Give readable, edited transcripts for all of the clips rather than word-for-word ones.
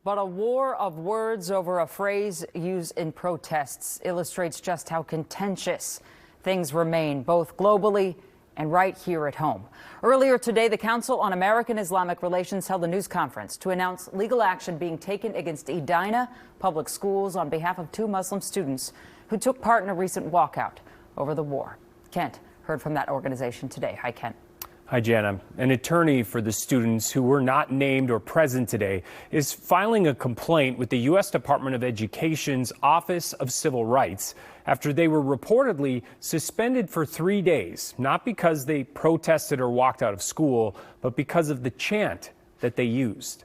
But a war of words over a phrase used in protests illustrates just how contentious things remain, both globally and right here at home. Earlier today, the Council on American-Islamic Relations held a news conference to announce legal action being taken against Edina Public Schools on behalf of 2 Muslim students who took part in a recent walkout over the war. Kent heard from that organization today. Hi, Kent. Hi, Jana. An attorney for the students who were not named or present today is filing a complaint with the U.S. Department of Education's Office of Civil Rights after they were reportedly suspended for 3 days, not because they protested or walked out of school, but because of the chant that they used.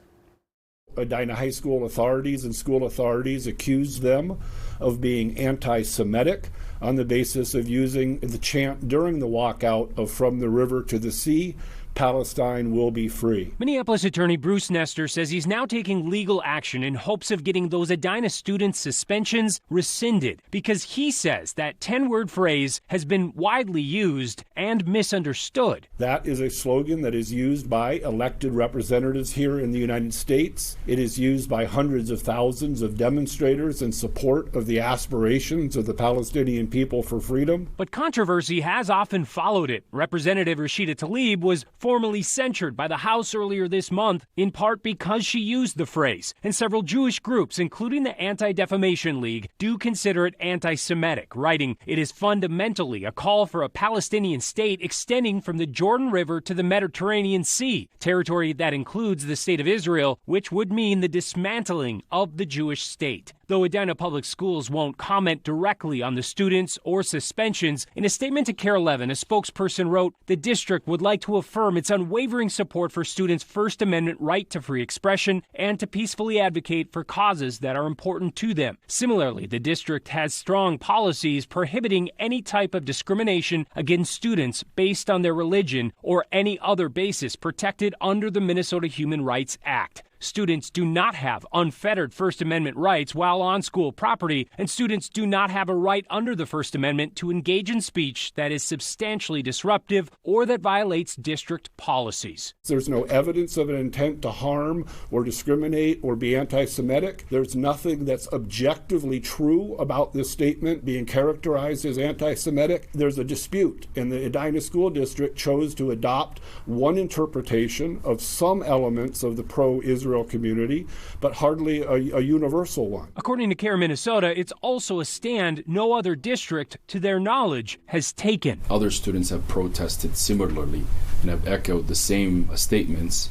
Edina High School authorities and school authorities accused them of being anti-Semitic on the basis of using the chant during the walkout of "From the River to the Sea, Palestine will be free." Minneapolis attorney Bruce Nestor says he's now taking legal action in hopes of getting those Edina students' suspensions rescinded because he says that 10-word phrase has been widely used and misunderstood. That is a slogan that is used by elected representatives here in the United States. It is used by hundreds of thousands of demonstrators in support of the aspirations of the Palestinian people for freedom. But controversy has often followed it. Representative Rashida Tlaib was formally censured by the House earlier this month, in part because she used the phrase. And several Jewish groups, including the Anti-Defamation League, do consider it anti-Semitic, writing, "It is fundamentally a call for a Palestinian state extending from the Jordan River to the Mediterranean Sea, territory that includes the state of Israel, which would mean the dismantling of the Jewish state." Though Edina Public Schools won't comment directly on the students or suspensions, in a statement to CAIR-MN, a spokesperson wrote, "The district would like to affirm its unwavering support for students' First Amendment right to free expression and to peacefully advocate for causes that are important to them." Similarly, the district has strong policies prohibiting any type of discrimination against students based on their religion or any other basis protected under the Minnesota Human Rights Act. Students do not have unfettered First Amendment rights while on school property, and students do not have a right under the First Amendment to engage in speech that is substantially disruptive or that violates district policies. There's no evidence of an intent to harm or discriminate or be anti-Semitic. There's nothing that's objectively true about this statement being characterized as anti-Semitic. There's a dispute, and the Edina School District chose to adopt one interpretation of some elements of the pro-Israel community, but hardly a universal one. According to CAIR Minnesota, it's also a stand no other district, to their knowledge, has taken. Other students have protested similarly and have echoed the same statements,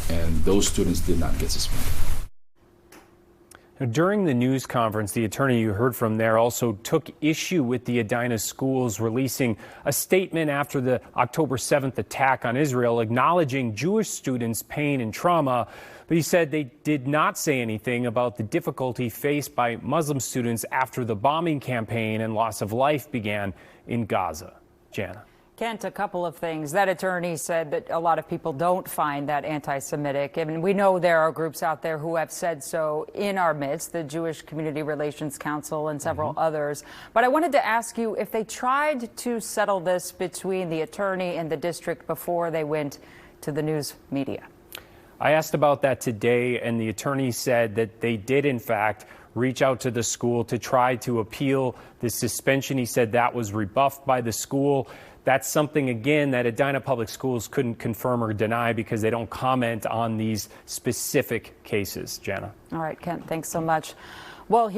and those students did not get suspended. During the news conference, the attorney you heard from there also took issue with the Edina schools releasing a statement after the October 7th attack on Israel, acknowledging Jewish students' pain and trauma. But he said they did not say anything about the difficulty faced by Muslim students after the bombing campaign and loss of life began in Gaza. Jana. Kent, a couple of things. That attorney said that a lot of people don't find that anti-Semitic. I mean, we know there are groups out there who have said so in our midst, the Jewish Community Relations Council and several others. But I wanted to ask you if they tried to settle this between the attorney and the district before they went to the news media. I asked about that today, and the attorney said that they did, in fact, reach out to the school to try to appeal the suspension. He said that was rebuffed by the school. That's something, again, that Edina Public Schools couldn't confirm or deny because they don't comment on these specific cases. Jana. All right, Kent, thanks so much. Well,